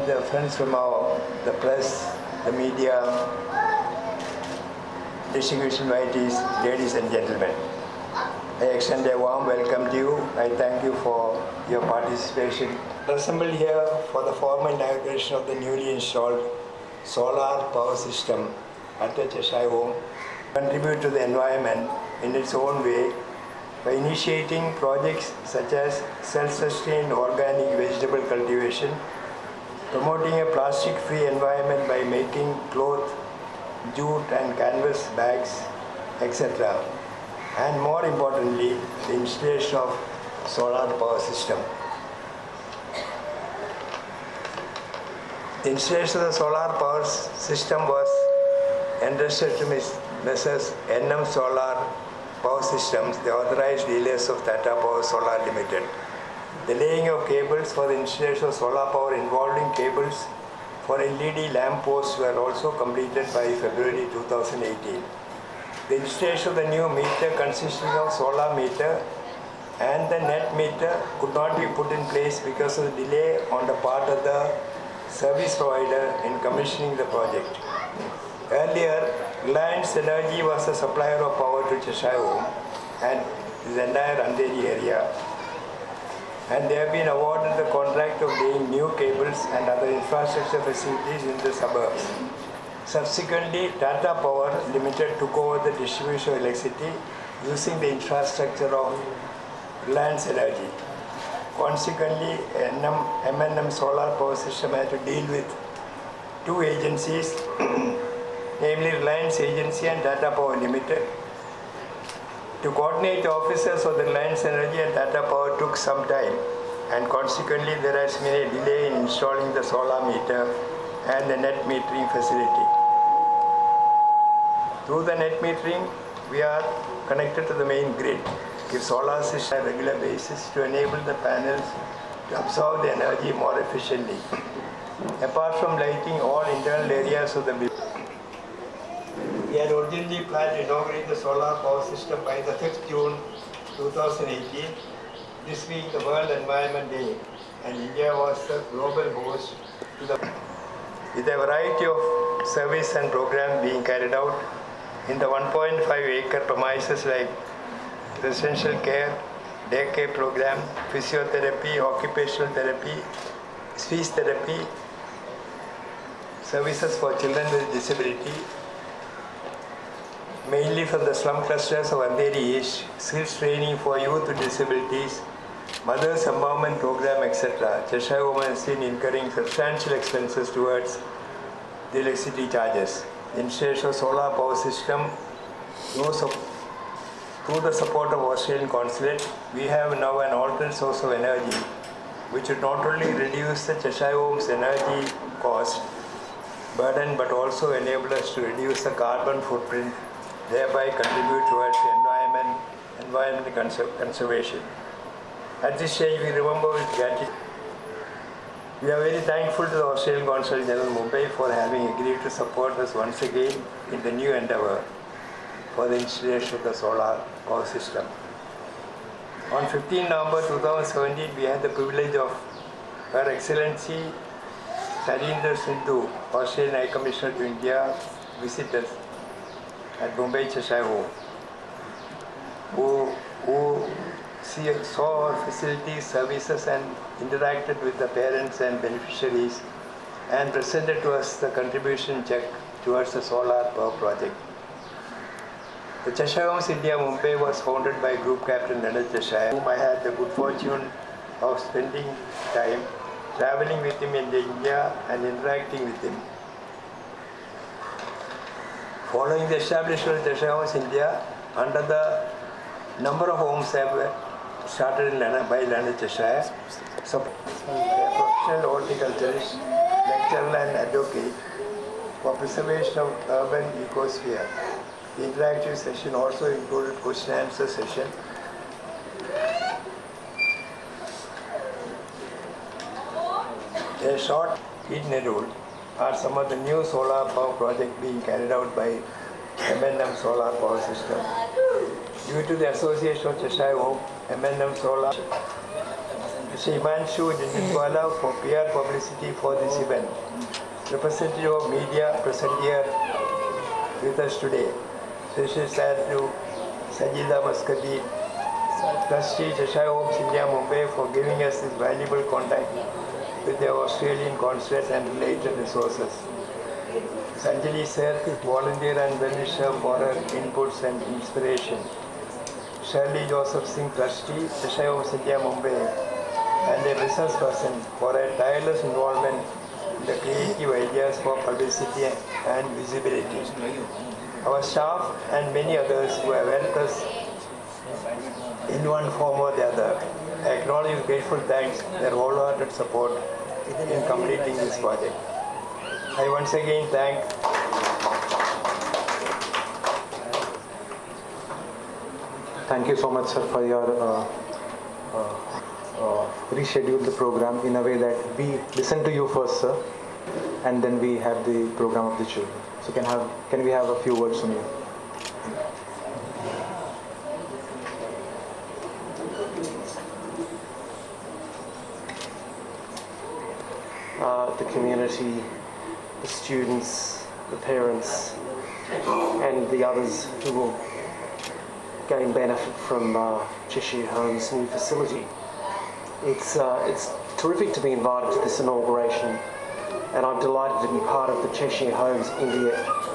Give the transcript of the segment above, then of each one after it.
the friends from the press, the media, distinguished invitees, ladies and gentlemen. I extend a warm welcome to you. I thank you for your participation. Assembled here for the formal inauguration of the newly installed solar power system at the Cheshire home, contribute to the environment in its own way by initiating projects such as self-sustained organic vegetable cultivation, promoting a plastic-free environment by making cloth, jute and canvas bags, etc. And more importantly, the installation of solar power system. The installation of the solar power system was entrusted to Messrs. NM Solar Power Systems, the authorized dealers of Tata Power Solar Limited. The laying of cables for the installation of solar power involving cables for LED lamp posts were also completed by February 2018. The installation of the new meter consisting of solar meter and the net meter could not be put in place because of the delay on the part of the service provider in commissioning the project. Earlier, Reliance Energy was the supplier of power to Cheshire home and the entire Andheri area, and they have been awarded the contract of laying new cables and other infrastructure facilities in the suburbs. Subsequently, Tata Power Limited took over the distribution of electricity using the infrastructure of Reliance Energy. Consequently, M&M Solar Power System had to deal with two agencies, namely Reliance Agency and Tata Power Limited. To coordinate the officers of the Reliance Energy and Tata Power took some time, and consequently there has been a delay in installing the solar meter and the net metering facility. Through the net metering, we are connected to the main grid. Give solar system on a regular basis to enable the panels to absorb the energy more efficiently. Apart from lighting all internal areas of the building, we had originally planned to inaugurate the solar power system by the 5th June 2018, this being the World Environment Day, and India was the global host to the with a variety of service and programs being carried out in the 1.5-acre premises like residential care, daycare program, physiotherapy, occupational therapy, speech therapy, services for children with disability, mainly from the slum clusters of Andheri East, skills training for youth with disabilities, mothers empowerment program, etc. Cheshire home has been incurring substantial expenses towards the electricity charges. Installation of solar power system, through the support of Australian Consulate, we have now an alternate source of energy which would not only reduce the Cheshire home's energy cost burden but also enable us to reduce the carbon footprint, thereby contribute towards the environmental conservation. At this stage, we remember with gratitude. We are very thankful to the Australian Consul General Mumbai for having agreed to support us once again in the new endeavour for the installation of the solar power system. On 15 November 2017, we had the privilege of Her Excellency Sarindra Sindhu, Australian High Commissioner to India, visit us at Mumbai Cheshire home, who saw our facilities, services and interacted with the parents and beneficiaries and presented to us the contribution check towards the solar power project. The Cheshire Homes India Mumbai was founded by Group Captain Leonard Cheshire, whom I had the good fortune of spending time traveling with him in India and interacting with him. Following the establishment of Cheshire Homes India, under the number of homes have started by Leonard Cheshire, so a professional horticulturist, lecturer and advocate for preservation of urban ecosphere. The interactive session also included question and answer session. A short itinerary are some of the new solar power projects being carried out by M&M Solar Power System. Due to the association of Cheshire Home, M&M Solar Mr. Himanshu Jindwala for PR publicity for this event. Representative of media present here with us today. Special thanks to Sajida Maskati, Trustee Cheshire Homes India Mumbai for giving us this valuable contact with the Australian consulates and related resources. Sanjali Sir, volunteer and well-wisher for her inputs and inspiration. Shirley Joseph Singh, Trustee, Cheshire Homes India Mumbai, and a business person for her tireless involvement in the creative ideas for publicity and visibility. Our staff and many others who have helped us in one form or the other. I acknowledge with grateful thanks their wholehearted support in completing this project. I once again thank Thank you so much, sir, for your reschedule the program in a way that we listen to you first, sir, and then we have the program of the children. So can we have a few words from you? The community, the students, the parents, and the others who will gain benefit from Cheshire Homes' new facility. It's terrific to be invited to this inauguration, and I'm delighted to be part of the Cheshire Homes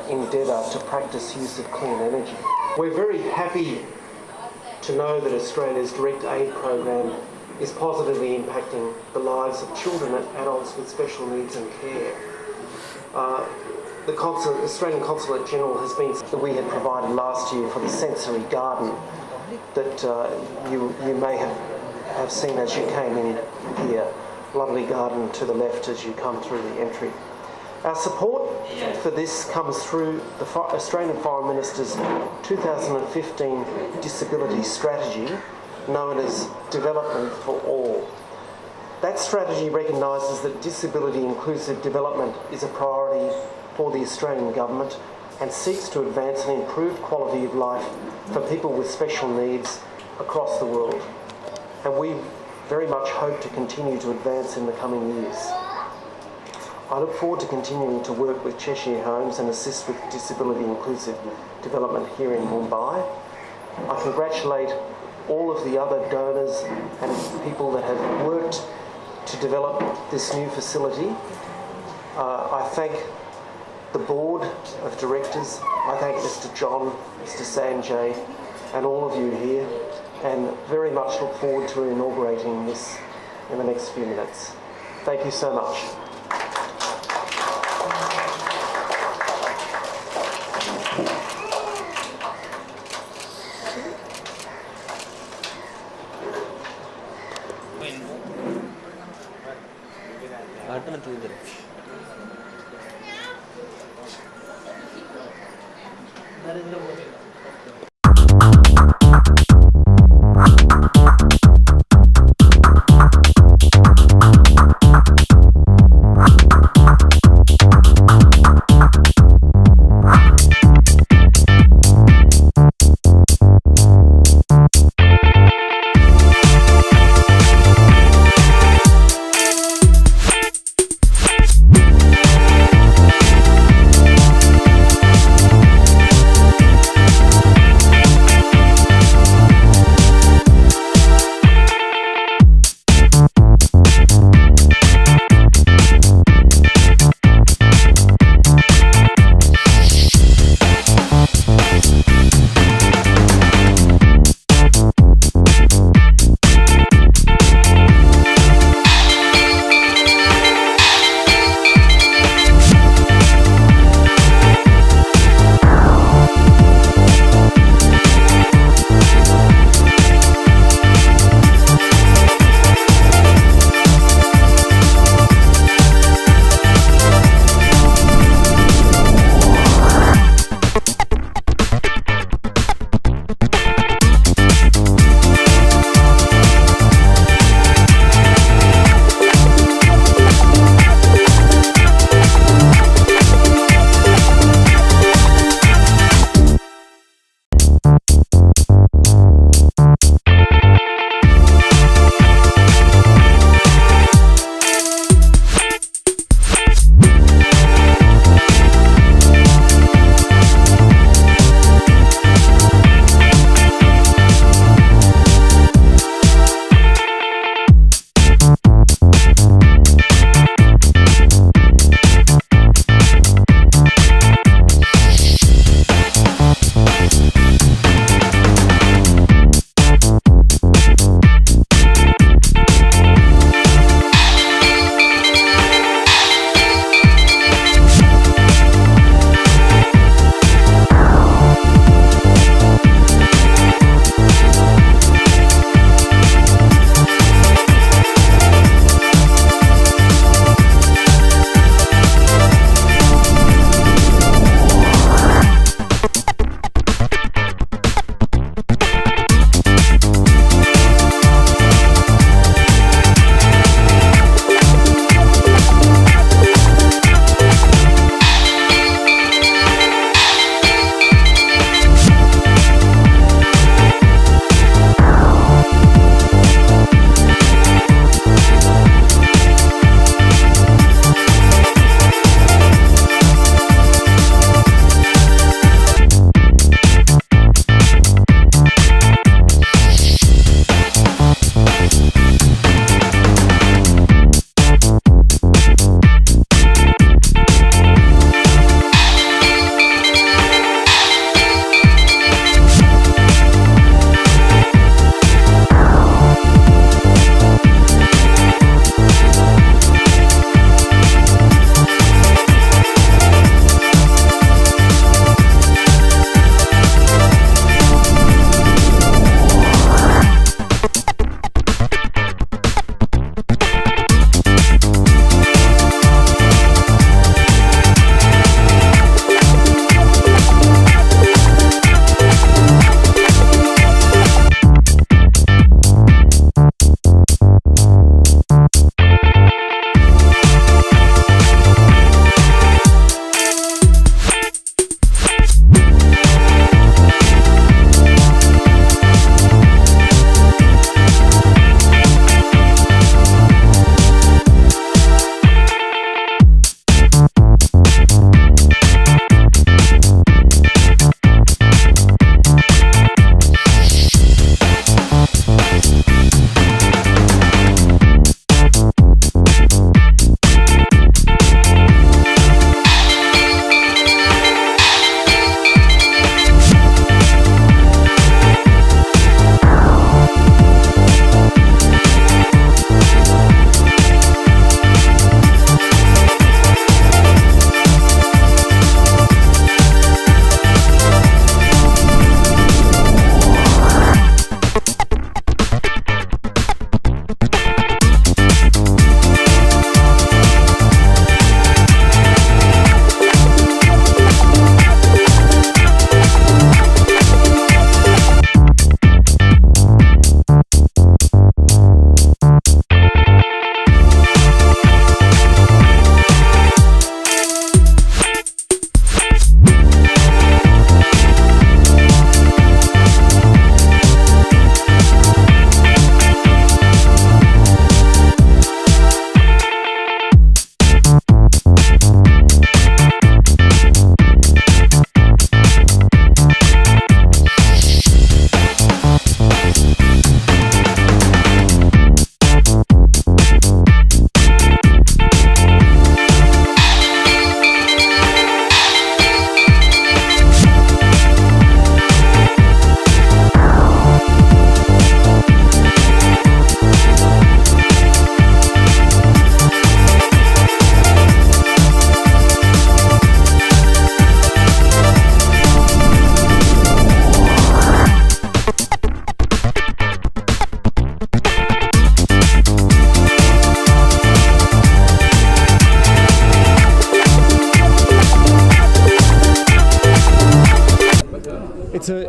endeavour to practice use of clean energy. We're very happy to know that Australia's direct aid program is positively impacting the lives of children and adults with special needs and care. The Australian Consulate General has been that we had provided last year for the sensory garden that you may have seen as you came in here. Lovely garden to the left as you come through the entry. Our support for this comes through the Australian Foreign Minister's 2015 Disability Strategy, known as Development for All. That strategy recognises that disability inclusive development is a priority for the Australian Government and seeks to advance an improved quality of life for people with special needs across the world. And we very much hope to continue to advance in the coming years. I look forward to continuing to work with Cheshire Homes and assist with disability inclusive development here in Mumbai. I congratulate all of the other donors and people that have worked to develop this new facility. I thank the board of directors. I thank Mr. John, Mr. Sanjay, and all of you here, and very much look forward to inaugurating this in the next few minutes. Thank you so much.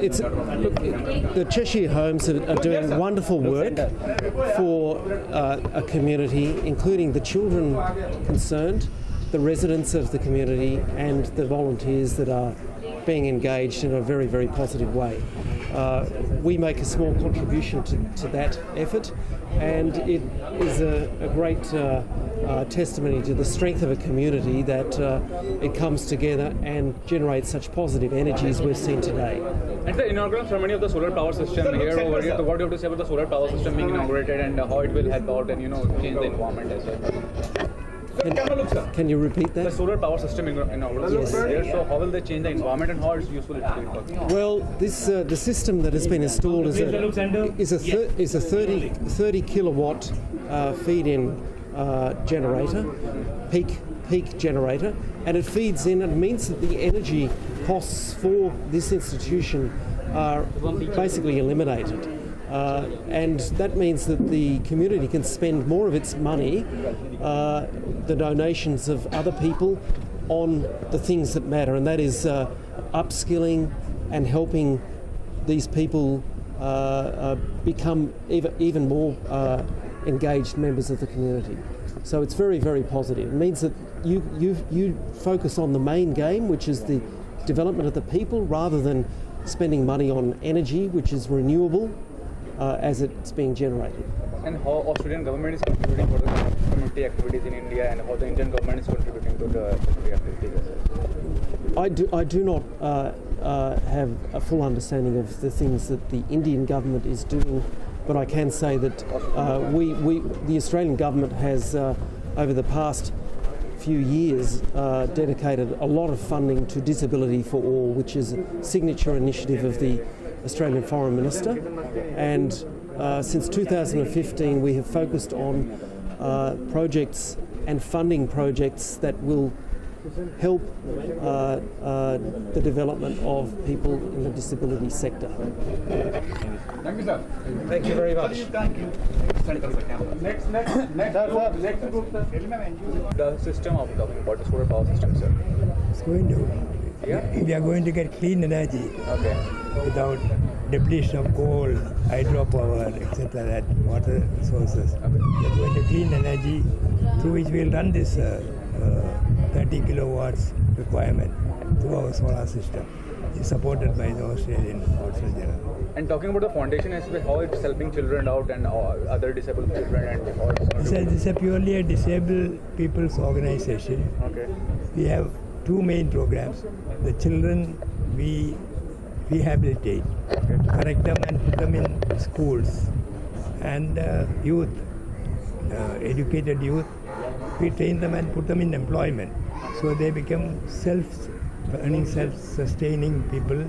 it's look, the Cheshire homes are doing wonderful work for a community, including the children concerned, the residents of the community, and the volunteers that are being engaged in a very, very positive way. We make a small contribution to that effort, and it is a great testimony to the strength of a community that it comes together and generates such positive energies we've seen today. At the inaugural ceremony of the solar power system here over here, so what do you have to say about the solar power system being inaugurated and how it will help out and change the environment as well? Can you repeat that? The solar power system inaugurated here, so how will they change the environment and how it's useful it will be? Well, this the system that has been installed is a 30 kilowatt feed-in generator, peak generator, and it feeds in. It means that the energy costs for this institution are basically eliminated. And that means that the community can spend more of its money, the donations of other people, on the things that matter, and that is upskilling and helping these people become even more engaged members of the community. So it's very, very positive. It means that you focus on the main game, which is the development of the people, rather than spending money on energy, which is renewable, as it's being generated. And how Australian government is contributing for the community activities in India, and how the Indian government is contributing to the community activities? I do not have a full understanding of the things that the Indian government is doing, but I can say that the Australian government has, over the past few years, dedicated a lot of funding to Disability for All, which is a signature initiative of the Australian Foreign Minister, and since 2015 we have focused on projects and funding projects that will help the development of people in the disability sector. Thank you, sir. Thank you very much. Next group, sir. The system of talking about the solar power system, sir. It's going to. Yeah? We are going to get clean energy without depletion of coal, hydropower, etc., that water sources. We are going to clean energy through which we will run this 30 kilowatts requirement through our solar system. It's supported by the Australian Council General. And talking about the foundation as well, how it's helping children out and other disabled children and how it's This is purely a disabled people's organization. Okay. We have two main programs. The children we rehabilitate, correct them and put them in schools. And youth, educated youth, we train them and put them in employment. So they become self-earning, self-sustaining people.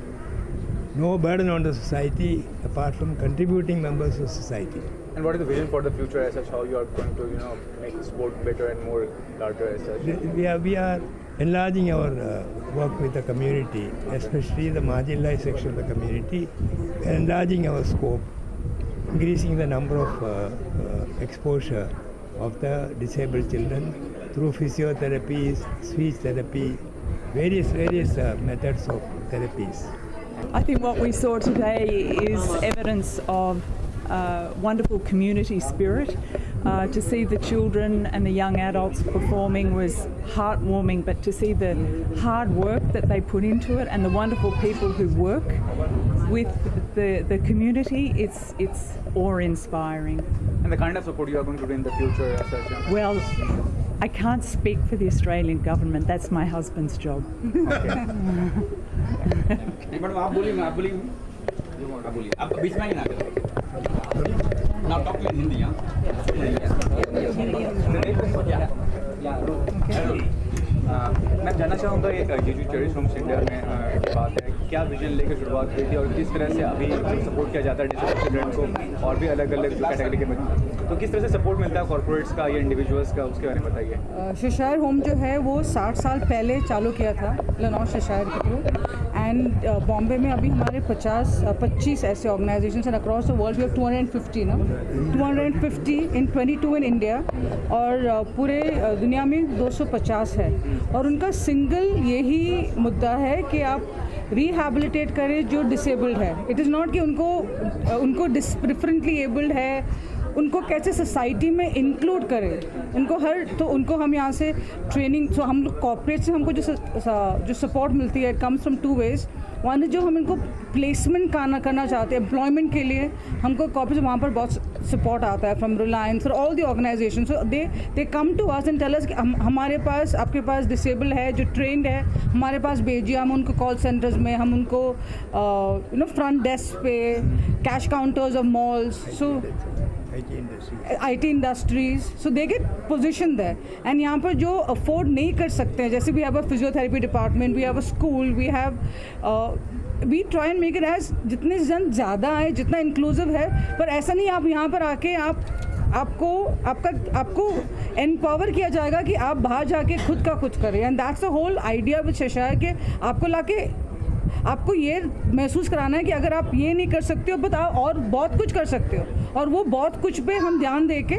No burden on the society apart from contributing members of society. And what is the vision for the future as such? How you are going to make sport better and more larger as such? We are enlarging our work with the community, especially the marginalized section of the community. We are enlarging our scope, increasing the number of exposure of the disabled children through physiotherapies, speech therapy, various methods of therapies. I think what we saw today is evidence of wonderful community spirit. To see the children and the young adults performing was heartwarming, but to see the hard work that they put into it and the wonderful people who work with the community, it's awe-inspiring. And the kind of support you are going to do in the future as such? Well, I can't speak for the Australian government. That's my husband's job. Okay. Now talk in Hindi, huh? मैं जानना चाहूँगा ये जो cherish Holmes India में की बात है, क्या विजन लेकर शुरुआत हुई थी और किस तरह से अभी सपोर्ट किया जाता है डिसेबल चिल्ड्रन को और भी अलग अलग कैटेगरी के बच्चों तो किस तरह से सपोर्ट मिलता है कॉर्पोरेट्स का या इंडिविजुअल्स का, उसके बारे में बताइए। शेशायर होम जो है वो 60 साल पहले चालू किया था लनॉज शेशायर के थ्रू, एंड बॉम्बे में अभी हमारे 25 ऐसे ऑर्गेनाइजेशंस हैं across the world. We have 250 ना, 250 इन 22 इन इंडिया, और पूरे दुनिया में 250 है। और उनका सिंगल यही मुद्दा है कि आप रिहैबिलिटेट करें जो डिसेबल्ड है। इट इज़ नॉट कि उनको डिफरेंटली एबल्ड है, उनको कैसे सोसाइटी में इंक्लूड करें, उनको हम यहाँ से ट्रेनिंग, तो हम लोग कॉर्पोरेट से हमको जो सपोर्ट मिलती है, it comes from 2 ways। One है जो हम इनको प्लेसमेंट करना चाहते हैं एम्प्लॉयमेंट के लिए, हमको कॉर्पोरेट से वहाँ पर बहुत सपोर्ट आता है फ्रॉम रिलायंस और all the organisation. So they come to us and tell us कि हमारे पास, आपके पास डिसेबल है जो ट्रेंड है, हमारे पास भेजिए, हम उनको कॉल सेंटर्स में, हम उनको फ्रंट डेस्क पे, cash counters of malls, so IT industries, so they get positioned there. And यहाँ पर जो अफोर्ड नहीं कर सकते हैं, जैसे we have a physiotherapy department, we have a school, we try and make it as जितने जन ज़्यादा आए, जितना इंक्लूसिव है, पर ऐसा नहीं आप यहाँ पर आके आपको एम्पावर किया जाएगा कि आप बाहर जाके खुद का कुछ करें। And that's the whole idea with शेशायर के आपको लाके आपको ये महसूस कराना है कि अगर आप ये नहीं कर सकते हो, बट आप और बहुत कुछ कर सकते हो, और वो बहुत कुछ पे हम ध्यान दे के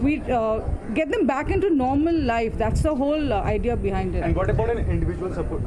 we get them back into normal life. That's the whole idea behind it. And what about an individual support?